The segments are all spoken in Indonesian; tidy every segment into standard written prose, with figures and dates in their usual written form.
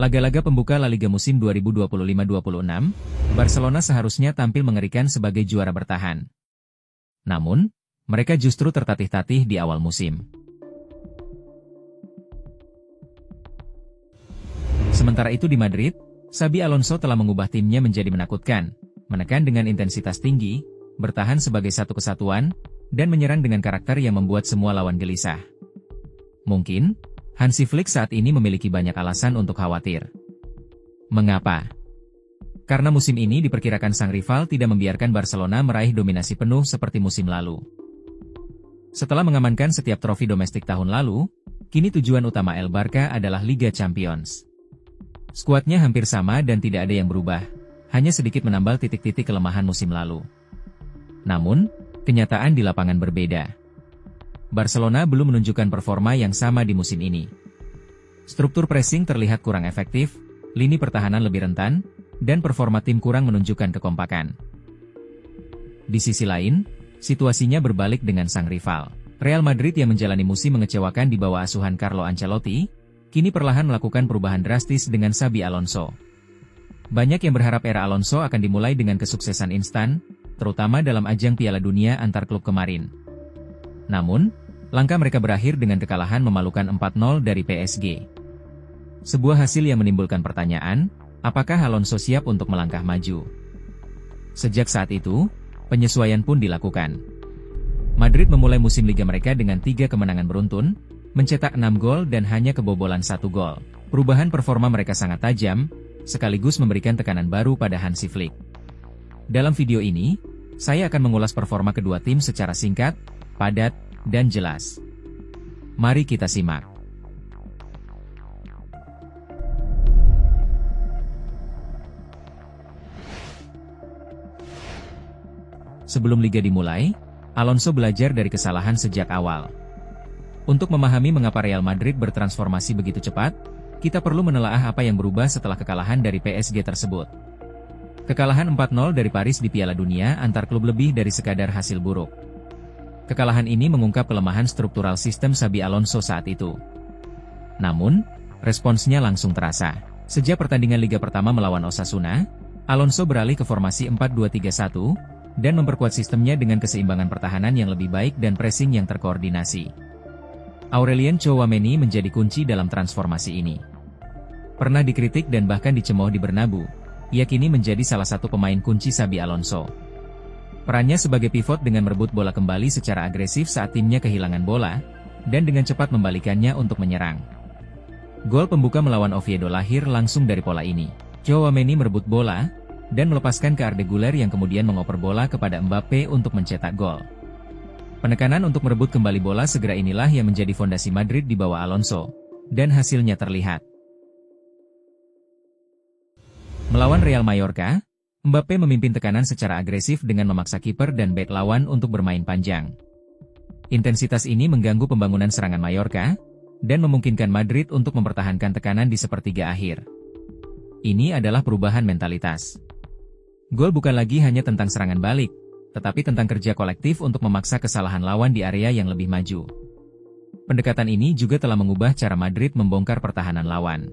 Laga-laga pembuka La Liga musim 2025-26, Barcelona seharusnya tampil mengerikan sebagai juara bertahan. Namun, mereka justru tertatih-tatih di awal musim. Sementara itu di Madrid, Xabi Alonso telah mengubah timnya menjadi menakutkan, menekan dengan intensitas tinggi, bertahan sebagai satu kesatuan, dan menyerang dengan karakter yang membuat semua lawan gelisah. Mungkin, Hansi Flick saat ini memiliki banyak alasan untuk khawatir. Mengapa? Karena musim ini diperkirakan sang rival tidak membiarkan Barcelona meraih dominasi penuh seperti musim lalu. Setelah mengamankan setiap trofi domestik tahun lalu, kini tujuan utama El Barca adalah Liga Champions. Skuadnya hampir sama dan tidak ada yang berubah, hanya sedikit menambal titik-titik kelemahan musim lalu. Namun, kenyataan di lapangan berbeda. Barcelona belum menunjukkan performa yang sama di musim ini. Struktur pressing terlihat kurang efektif, lini pertahanan lebih rentan, dan performa tim kurang menunjukkan kekompakan. Di sisi lain, situasinya berbalik dengan sang rival. Real Madrid yang menjalani musim mengecewakan di bawah asuhan Carlo Ancelotti, kini perlahan melakukan perubahan drastis dengan Xabi Alonso. Banyak yang berharap era Alonso akan dimulai dengan kesuksesan instan, terutama dalam ajang Piala Dunia antar klub kemarin. Namun, langkah mereka berakhir dengan kekalahan memalukan 4-0 dari PSG. Sebuah hasil yang menimbulkan pertanyaan, apakah Alonso siap untuk melangkah maju? Sejak saat itu, penyesuaian pun dilakukan. Madrid memulai musim liga mereka dengan 3 kemenangan beruntun, mencetak 6 gol dan hanya kebobolan 1 gol. Perubahan performa mereka sangat tajam, sekaligus memberikan tekanan baru pada Hansi Flick. Dalam video ini, saya akan mengulas performa kedua tim secara singkat, padat, dan jelas. Mari kita simak. Sebelum liga dimulai, Alonso belajar dari kesalahan sejak awal. Untuk memahami mengapa Real Madrid bertransformasi begitu cepat, kita perlu menelaah apa yang berubah setelah kekalahan dari PSG tersebut. Kekalahan 4-0 dari Paris di Piala Dunia antar klub lebih dari sekadar hasil buruk. Kekalahan ini mengungkap kelemahan struktural sistem Xabi Alonso saat itu. Namun, responsnya langsung terasa. Sejak pertandingan Liga pertama melawan Osasuna, Alonso beralih ke formasi 4-2-3-1, dan memperkuat sistemnya dengan keseimbangan pertahanan yang lebih baik dan pressing yang terkoordinasi. Aurelien Tchouaméni menjadi kunci dalam transformasi ini. Pernah dikritik dan bahkan dicemooh di Bernabeu, ia kini menjadi salah satu pemain kunci Xabi Alonso. Perannya sebagai pivot dengan merebut bola kembali secara agresif saat timnya kehilangan bola, dan dengan cepat membalikannya untuk menyerang. Gol pembuka melawan Oviedo lahir langsung dari pola ini. Tchouaméni merebut bola, dan melepaskan ke Arda Güler yang kemudian mengoper bola kepada Mbappe untuk mencetak gol. Penekanan untuk merebut kembali bola segera inilah yang menjadi fondasi Madrid di bawah Alonso, dan hasilnya terlihat. Melawan Real Mallorca, Mbappe memimpin tekanan secara agresif dengan memaksa kiper dan bek lawan untuk bermain panjang. Intensitas ini mengganggu pembangunan serangan Mallorca, dan memungkinkan Madrid untuk mempertahankan tekanan di sepertiga akhir. Ini adalah perubahan mentalitas. Gol bukan lagi hanya tentang serangan balik, tetapi tentang kerja kolektif untuk memaksa kesalahan lawan di area yang lebih maju. Pendekatan ini juga telah mengubah cara Madrid membongkar pertahanan lawan.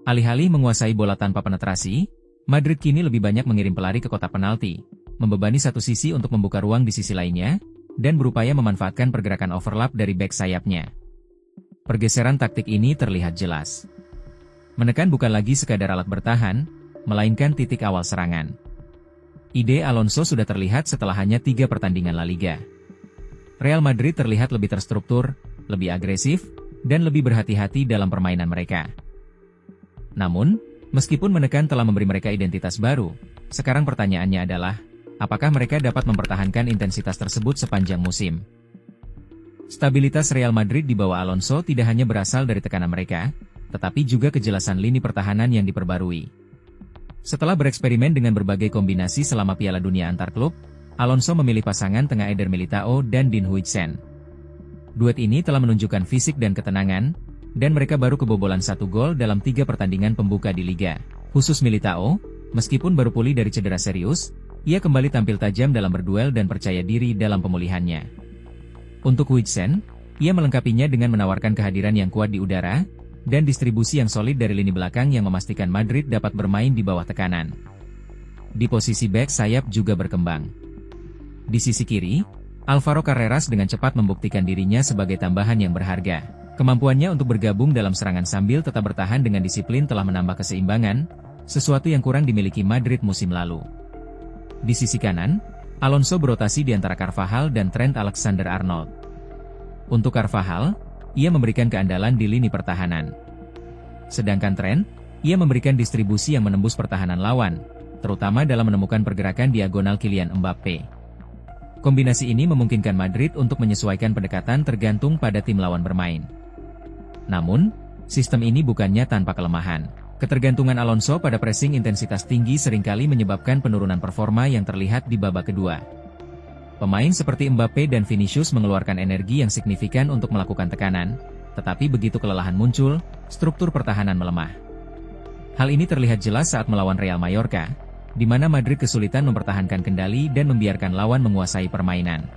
Alih-alih menguasai bola tanpa penetrasi, Madrid kini lebih banyak mengirim pelari ke kotak penalti, membebani satu sisi untuk membuka ruang di sisi lainnya, dan berupaya memanfaatkan pergerakan overlap dari bek sayapnya. Pergeseran taktik ini terlihat jelas. Menekan bukan lagi sekadar alat bertahan, melainkan titik awal serangan. Ide Alonso sudah terlihat setelah hanya 3 pertandingan La Liga. Real Madrid terlihat lebih terstruktur, lebih agresif, dan lebih berhati-hati dalam permainan mereka. Namun, meskipun menekan telah memberi mereka identitas baru, sekarang pertanyaannya adalah, apakah mereka dapat mempertahankan intensitas tersebut sepanjang musim? Stabilitas Real Madrid di bawah Alonso tidak hanya berasal dari tekanan mereka, tetapi juga kejelasan lini pertahanan yang diperbarui. Setelah bereksperimen dengan berbagai kombinasi selama Piala Dunia antar klub, Alonso memilih pasangan tengah Eder Militao dan Dean Huijsen. Duet ini telah menunjukkan fisik dan ketenangan, dan mereka baru kebobolan 1 gol dalam 3 pertandingan pembuka di Liga. Khusus Militao, meskipun baru pulih dari cedera serius, ia kembali tampil tajam dalam berduel dan percaya diri dalam pemulihannya. Untuk Huijsen, ia melengkapinya dengan menawarkan kehadiran yang kuat di udara, dan distribusi yang solid dari lini belakang yang memastikan Madrid dapat bermain di bawah tekanan. Di posisi bek sayap juga berkembang. Di sisi kiri, Alvaro Carreras dengan cepat membuktikan dirinya sebagai tambahan yang berharga. Kemampuannya untuk bergabung dalam serangan sambil tetap bertahan dengan disiplin telah menambah keseimbangan, sesuatu yang kurang dimiliki Madrid musim lalu. Di sisi kanan, Alonso berotasi di antara Carvajal dan Trent Alexander-Arnold. Untuk Carvajal, ia memberikan keandalan di lini pertahanan. Sedangkan Trent, ia memberikan distribusi yang menembus pertahanan lawan, terutama dalam menemukan pergerakan diagonal Kylian Mbappe. Kombinasi ini memungkinkan Madrid untuk menyesuaikan pendekatan tergantung pada tim lawan bermain. Namun, sistem ini bukannya tanpa kelemahan. Ketergantungan Alonso pada pressing intensitas tinggi seringkali menyebabkan penurunan performa yang terlihat di babak kedua. Pemain seperti Mbappe dan Vinicius mengeluarkan energi yang signifikan untuk melakukan tekanan, tetapi begitu kelelahan muncul, struktur pertahanan melemah. Hal ini terlihat jelas saat melawan Real Mallorca, di mana Madrid kesulitan mempertahankan kendali dan membiarkan lawan menguasai permainan.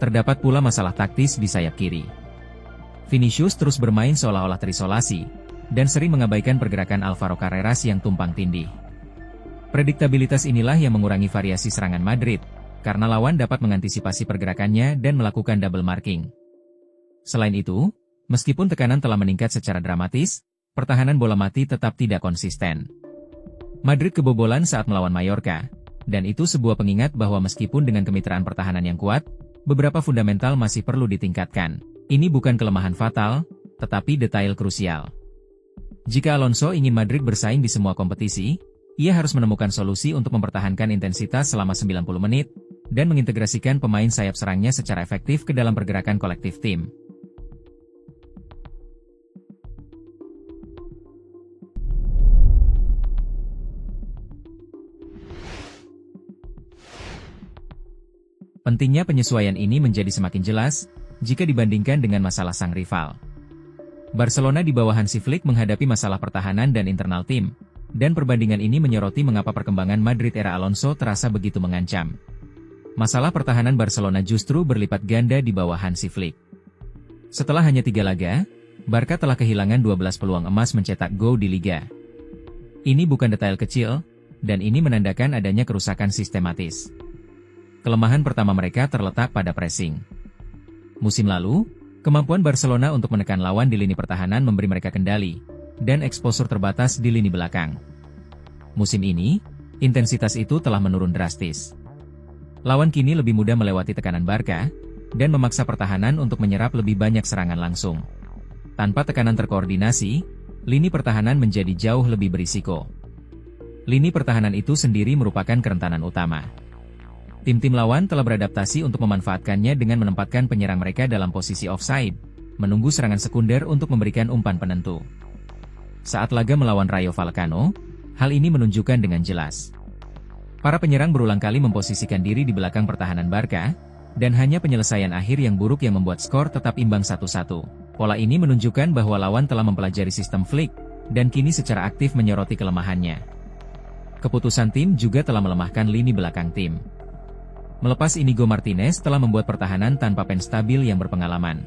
Terdapat pula masalah taktis di sayap kiri. Vinicius terus bermain seolah-olah terisolasi, dan sering mengabaikan pergerakan Alvaro Carreras yang tumpang tindih. Prediktabilitas inilah yang mengurangi variasi serangan Madrid, karena lawan dapat mengantisipasi pergerakannya dan melakukan double marking. Selain itu, meskipun tekanan telah meningkat secara dramatis, pertahanan bola mati tetap tidak konsisten. Madrid kebobolan saat melawan Mallorca, dan itu sebuah pengingat bahwa meskipun dengan kemitraan pertahanan yang kuat, beberapa fundamental masih perlu ditingkatkan. Ini bukan kelemahan fatal, tetapi detail krusial. Jika Alonso ingin Madrid bersaing di semua kompetisi, ia harus menemukan solusi untuk mempertahankan intensitas selama 90 menit, dan mengintegrasikan pemain sayap serangnya secara efektif ke dalam pergerakan kolektif tim. Pentingnya penyesuaian ini menjadi semakin jelas, jika dibandingkan dengan masalah sang rival. Barcelona di bawah Hansi Flick menghadapi masalah pertahanan dan internal tim, dan perbandingan ini menyoroti mengapa perkembangan Madrid era Alonso terasa begitu mengancam. Masalah pertahanan Barcelona justru berlipat ganda di bawah Hansi Flick. Setelah hanya 3 laga, Barca telah kehilangan 12 peluang emas mencetak gol di Liga. Ini bukan detail kecil, dan ini menandakan adanya kerusakan sistematis. Kelemahan pertama mereka terletak pada pressing. Musim lalu, kemampuan Barcelona untuk menekan lawan di lini pertahanan memberi mereka kendali, dan eksposur terbatas di lini belakang. Musim ini, intensitas itu telah menurun drastis. Lawan kini lebih mudah melewati tekanan Barca, dan memaksa pertahanan untuk menyerap lebih banyak serangan langsung. Tanpa tekanan terkoordinasi, lini pertahanan menjadi jauh lebih berisiko. Lini pertahanan itu sendiri merupakan kerentanan utama. Tim-tim lawan telah beradaptasi untuk memanfaatkannya dengan menempatkan penyerang mereka dalam posisi offside, menunggu serangan sekunder untuk memberikan umpan penentu. Saat laga melawan Rayo Vallecano, hal ini menunjukkan dengan jelas. Para penyerang berulang kali memposisikan diri di belakang pertahanan Barca, dan hanya penyelesaian akhir yang buruk yang membuat skor tetap imbang 1-1. Pola ini menunjukkan bahwa lawan telah mempelajari sistem Flick, dan kini secara aktif menyoroti kelemahannya. Keputusan tim juga telah melemahkan lini belakang tim. Melepas Inigo Martinez telah membuat pertahanan tanpa pen stabil yang berpengalaman.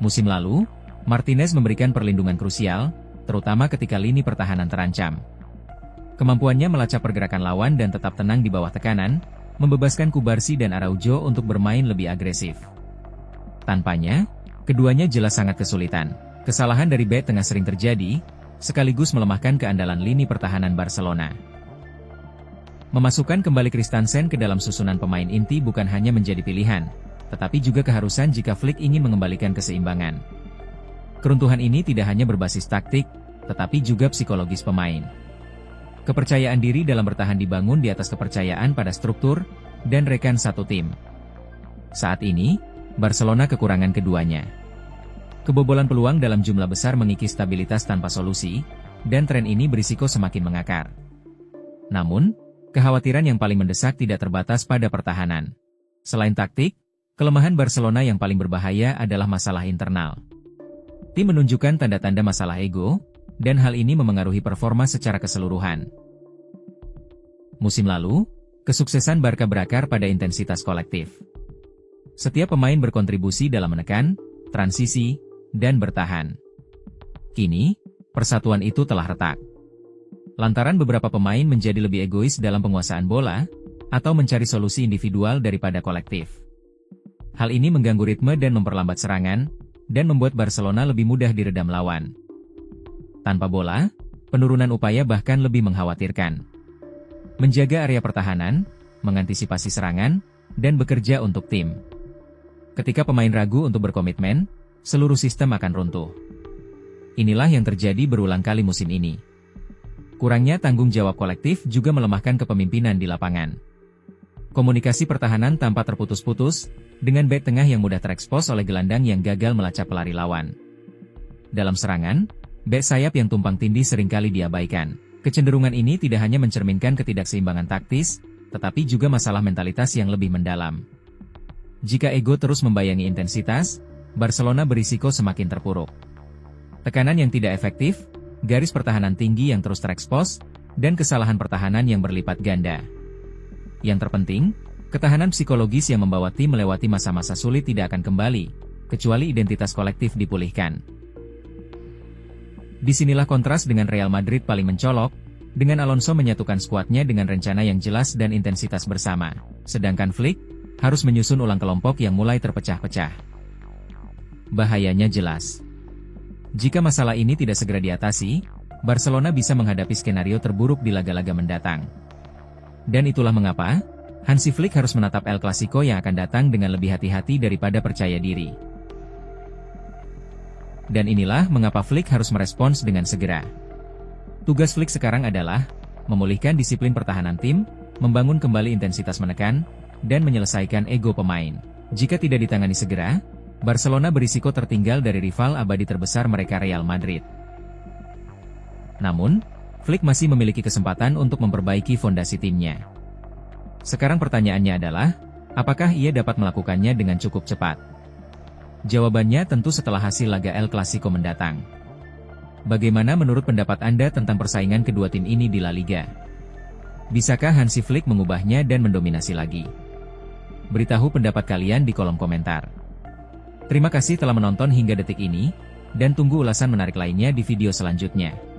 Musim lalu, Martinez memberikan perlindungan krusial, terutama ketika lini pertahanan terancam. Kemampuannya melacak pergerakan lawan dan tetap tenang di bawah tekanan, membebaskan Kubarsi dan Araujo untuk bermain lebih agresif. Tanpanya, keduanya jelas sangat kesulitan. Kesalahan dari bek tengah sering terjadi, sekaligus melemahkan keandalan lini pertahanan Barcelona. Memasukkan kembali Christensen ke dalam susunan pemain inti bukan hanya menjadi pilihan, tetapi juga keharusan jika Flick ingin mengembalikan keseimbangan. Keruntuhan ini tidak hanya berbasis taktik, tetapi juga psikologis pemain. Kepercayaan diri dalam bertahan dibangun di atas kepercayaan pada struktur dan rekan satu tim. Saat ini, Barcelona kekurangan keduanya. Kebobolan peluang dalam jumlah besar mengikis stabilitas tanpa solusi, dan tren ini berisiko semakin mengakar. Namun, kekhawatiran yang paling mendesak tidak terbatas pada pertahanan. Selain taktik, kelemahan Barcelona yang paling berbahaya adalah masalah internal. Tim menunjukkan tanda-tanda masalah ego, dan hal ini memengaruhi performa secara keseluruhan. Musim lalu, kesuksesan Barca berakar pada intensitas kolektif. Setiap pemain berkontribusi dalam menekan, transisi, dan bertahan. Kini, persatuan itu telah retak. Lantaran beberapa pemain menjadi lebih egois dalam penguasaan bola, atau mencari solusi individual daripada kolektif. Hal ini mengganggu ritme dan memperlambat serangan, dan membuat Barcelona lebih mudah diredam lawan. Tanpa bola, penurunan upaya bahkan lebih mengkhawatirkan. Menjaga area pertahanan, mengantisipasi serangan, dan bekerja untuk tim. Ketika pemain ragu untuk berkomitmen, seluruh sistem akan runtuh. Inilah yang terjadi berulang kali musim ini. Kurangnya tanggung jawab kolektif juga melemahkan kepemimpinan di lapangan. Komunikasi pertahanan tampak terputus-putus, dengan bek tengah yang mudah terekspos oleh gelandang yang gagal melacak pelari lawan. Dalam serangan, bek sayap yang tumpang tindih seringkali diabaikan. Kecenderungan ini tidak hanya mencerminkan ketidakseimbangan taktis, tetapi juga masalah mentalitas yang lebih mendalam. Jika ego terus membayangi intensitas, Barcelona berisiko semakin terpuruk. Tekanan yang tidak efektif, garis pertahanan tinggi yang terus terekspos, dan kesalahan pertahanan yang berlipat ganda. Yang terpenting, ketahanan psikologis yang membawa tim melewati masa-masa sulit tidak akan kembali, kecuali identitas kolektif dipulihkan. Disinilah kontras dengan Real Madrid paling mencolok, dengan Alonso menyatukan skuadnya dengan rencana yang jelas dan intensitas bersama, sedangkan Flick harus menyusun ulang kelompok yang mulai terpecah-pecah. Bahayanya jelas. Jika masalah ini tidak segera diatasi, Barcelona bisa menghadapi skenario terburuk di laga-laga mendatang. Dan itulah mengapa Hansi Flick harus menatap El Clasico yang akan datang dengan lebih hati-hati daripada percaya diri. Dan inilah mengapa Flick harus merespons dengan segera. Tugas Flick sekarang adalah memulihkan disiplin pertahanan tim, membangun kembali intensitas menekan, dan menyelesaikan ego pemain. Jika tidak ditangani segera, Barcelona berisiko tertinggal dari rival abadi terbesar mereka Real Madrid. Namun, Flick masih memiliki kesempatan untuk memperbaiki fondasi timnya. Sekarang pertanyaannya adalah, apakah ia dapat melakukannya dengan cukup cepat? Jawabannya tentu setelah hasil laga El Clasico mendatang. Bagaimana menurut pendapat Anda tentang persaingan kedua tim ini di La Liga? Bisakah Hansi Flick mengubahnya dan mendominasi lagi? Beritahu pendapat kalian di kolom komentar. Terima kasih telah menonton hingga detik ini, dan tunggu ulasan menarik lainnya di video selanjutnya.